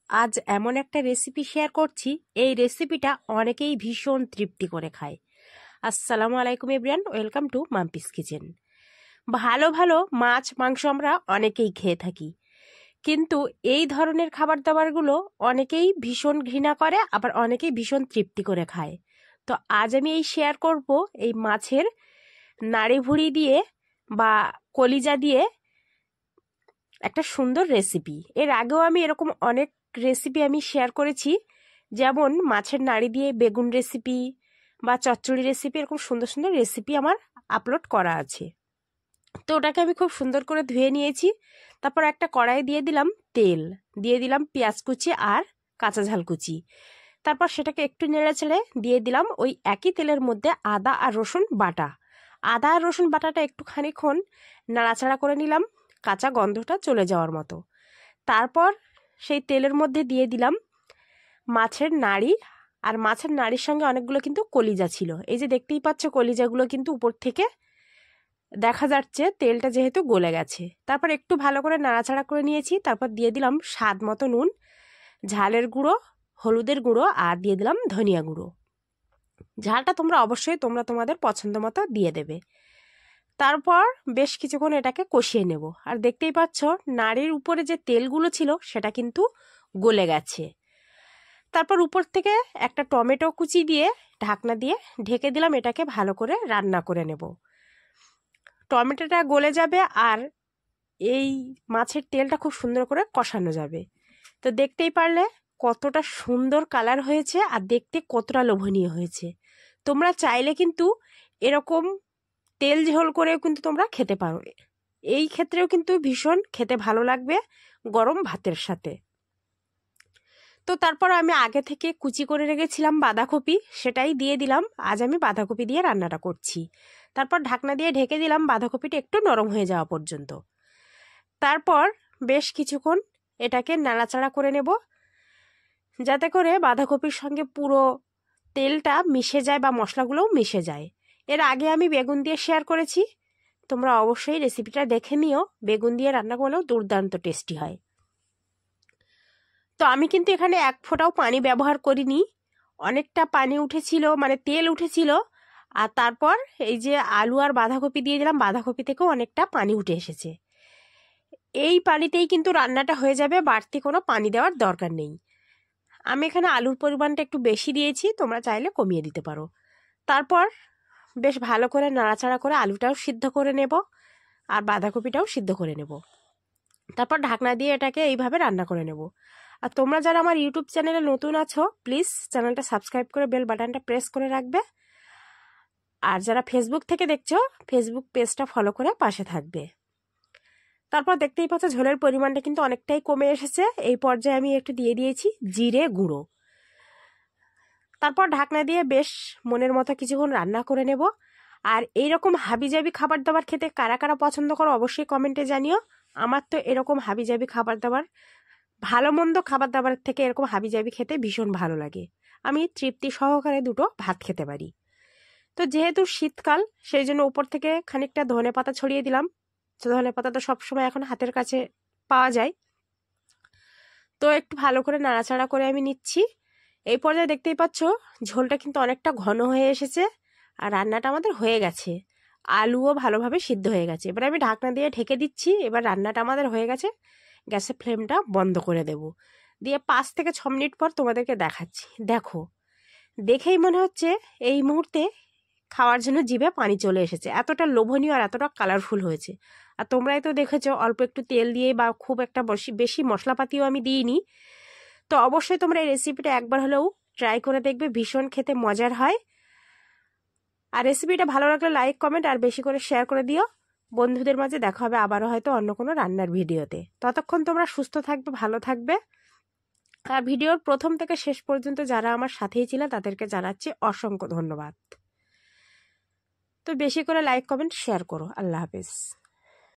আজ এমন একটা রেসিপি শেয়ার করছি, এই রেসিপিটা অনেকেই ভীষণ তৃপ্তি করে খায়। আসসালামু আলাইকুম everyone, welcome to Mampi's kitchen. ভালো ভালো মাছ মাংস আমরা অনেকেই খেয়ে থাকি, কিন্তু এই ধরনের খাবার দাবারগুলো অনেকেই ভীষণ ঘৃণা করে, আবার অনেকেই ভীষণ তৃপ্তি করে খায়। তো আজ আমি শেয়ার করব এই মাছের নাড়ি ভুড়ি দিয়ে বা কলিজা দিয়ে একটা সুন্দর রেসিপি। এর আগেও আমি এরকম অনেক রেসিপি আমি শেয়ার করেছি, যেমন মাছের নাড়ি দিয়ে বেগুন রেসিপি বা চচ্চড়ি রেসিপি, এরকম সুন্দর সুন্দর রেসিপি আমার আপলোড করা আছে। তো ওটাকে আমি খুব সুন্দর করে ধুয়ে নিয়েছি। তারপর একটা কড়াই দিয়ে দিলাম তেল, দিয়ে দিলাম পেঁয়াজ কুচি আর কাঁচা ঝাল কুচি। তারপর সেটাকে একটু নেড়ে চেড়ে দিয়ে দিলাম ওই একই তেলের মধ্যে আদা আর রসুন বাটা। আদা আর রসুন বাটাটা একটু খানিকক্ষণ নাড়াচাড়া করে নিলাম, কাঁচা গন্ধটা চলে যাওয়ার মতো। তারপর সেই তেলের মধ্যে দিয়ে দিলাম মাছের নাড়ি, আর মাছের নাড়ির সঙ্গে অনেকগুলো কিন্তু কলিজা ছিল। এই যে দেখতেই পাচ্ছ, কলিজাগুলো কিন্তু উপর থেকে দেখা যাচ্ছে, তেলটা যেহেতু গলে গেছে। তারপর একটু ভালো করে নাড়াচাড়া করে নিয়েছি। তারপর দিয়ে দিলাম স্বাদ মতো নুন, ঝালের গুঁড়ো, হলুদের গুঁড়ো, আর দিয়ে দিলাম ধনিয়া গুঁড়ো। ঝালটা তোমরা অবশ্যই তোমাদের পছন্দ মতো দিয়ে দেবে। তারপর বেশ কিছুক্ষণ এটাকে কষিয়ে নেব। আর দেখতেই পাচ্ছ, নাড়ির উপরে যে তেলগুলো ছিল সেটা কিন্তু গলে গেছে। তারপর উপর থেকে একটা টমেটো কুচি দিয়ে ঢাকনা দিয়ে ঢেকে দিলাম, এটাকে ভালো করে রান্না করে নেব। টমেটোটা গলে যাবে আর এই মাছের তেলটা খুব সুন্দর করে কষানো যাবে। তো দেখতেই পারলে কতটা সুন্দর কালার হয়েছে আর দেখতে কতটা লোভনীয় হয়েছে। তোমরা চাইলে কিন্তু এরকম তেল ঝোল করেও কিন্তু তোমরা খেতে পারো। এই ক্ষেত্রেও কিন্তু ভীষণ খেতে ভালো লাগবে গরম ভাতের সাথে। তো তারপর আমি আগে থেকে কুচি করে রেখেছিলাম বাঁধাকপি, সেটাই দিয়ে দিলাম। আজ আমি বাঁধাকপি দিয়ে রান্নাটা করছি। তারপর ঢাকনা দিয়ে ঢেকে দিলাম বাঁধাকপিটা একটু নরম হয়ে যাওয়া পর্যন্ত। তারপর বেশ কিছুক্ষণ এটাকে নাড়াচাড়া করে নেব, যাতে করে বাঁধাকপির সঙ্গে পুরো তেলটা মিশে যায় বা মশলাগুলোও মিশে যায়। এর আগে আমি বেগুন দিয়ে শেয়ার করেছি, তোমরা অবশ্যই রেসিপিটা দেখে নিও। বেগুন দিয়ে রান্না করলেও দুর্দান্ত টেস্টি হয়। তো আমি কিন্তু এখানে এক ফোঁটাও পানি ব্যবহার করিনি, অনেকটা পানি উঠেছিল, মানে তেল উঠেছিল। আর তারপর এই যে আলু আর বাঁধাকপি দিয়ে দিলাম, বাঁধাকপি থেকেও অনেকটা পানি উঠে এসেছে। এই পানিতেই কিন্তু রান্নাটা হয়ে যাবে, বাড়তি কোনো পানি দেওয়ার দরকার নেই। আমি এখানে আলুর পরিমাণটা একটু বেশি দিয়েছি, তোমরা চাইলে কমিয়ে দিতে পারো। তারপর বেশ ভালো করে নাড়াচাড়া করে আলুটাও সিদ্ধ করে নেব আর বাঁধাকপিটাও সিদ্ধ করে নেব। তারপর ঢাকনা দিয়ে এটাকে এইভাবে রান্না করে নেব। আর তোমরা যারা আমার ইউটিউব চ্যানেলে নতুন আছো, প্লিজ চ্যানেলটা সাবস্ক্রাইব করে বেল বাটনটা প্রেস করে রাখবে। আর যারা ফেসবুক থেকে দেখছো, ফেসবুক পেজটা ফলো করে পাশে থাকবে। তারপর দেখতেই পাচ্ছ, ঝোলের পরিমাণটা কিন্তু অনেকটাই কমে এসেছে। এই পর্যায়ে আমি একটু দিয়ে দিয়েছি জিরে গুঁড়ো। তারপর ঢাকনা দিয়ে বেশ মনের মতো কিছুক্ষণ রান্না করে নেব। আর এইরকম হাবিজাবি খাবার দাবার খেতে কারা কারা পছন্দ করো অবশ্যই কমেন্টে জানিও। আমার তো এরকম হাবিজাবি খাবার দাবার, ভালো মন্দ খাবার দাবারের থেকে এরকম হাবিজাবি খেতে ভীষণ ভালো লাগে। আমি তৃপ্তি সহকারে দুটো ভাত খেতে পারি। তো যেহেতু শীতকাল, সেই জন্য উপর থেকে খানিকটা ধনে পাতা ছড়িয়ে দিলাম। ধনে পাতা তো সবসময় এখন হাতের কাছে পাওয়া যায়। তো একটু ভালো করে নাড়াচাড়া করে আমি নিচ্ছি। এই পর্যায়ে দেখতেই পাচ্ছ, ঝোলটা কিন্তু অনেকটা ঘন হয়ে এসেছে আর রান্নাটা আমাদের হয়ে গেছে। আলুও ভালোভাবে সিদ্ধ হয়ে গেছে। এবার আমি ঢাকনা দিয়ে ঢেকে দিচ্ছি। এবার রান্নাটা আমাদের হয়ে গেছে, গ্যাসের ফ্লেমটা বন্ধ করে দেব। দিয়ে 5 থেকে 6 মিনিট পর তোমাদেরকে দেখাচ্ছি। দেখো, দেখেই মনে হচ্ছে এই মুহূর্তে খাওয়ার জন্য জিভে পানি চলে এসেছে, এতটা লোভনীয় আর এতটা কালারফুল হয়েছে। আর তোমরাই তো দেখেছো, অল্প একটু তেল দিয়ে বা খুব একটা বেশি মশলাপাতিও আমি দিইনি। তো অবশ্যই তোমরা এই রেসিপিটা একবার হলেও ট্রাই করে দেখবে, ভীষণ খেতে মজার হয়। আর রেসিপিটা ভালো লাগলে লাইক কমেন্ট আর বেশি করে শেয়ার করে দিও বন্ধুদের মাঝে। দেখা হবে আবারও হয়তো অন্য কোনো রান্নার ভিডিওতে। ততক্ষণ তোমরা সুস্থ থাকবে, ভালো থাকবে। আর ভিডিওর প্রথম থেকে শেষ পর্যন্ত যারা আমার সাথেই ছিল তাদেরকে জানাচ্ছি অসংখ্য ধন্যবাদ। তো বেশি করে লাইক কমেন্ট শেয়ার করো। আল্লাহ হাফেজ।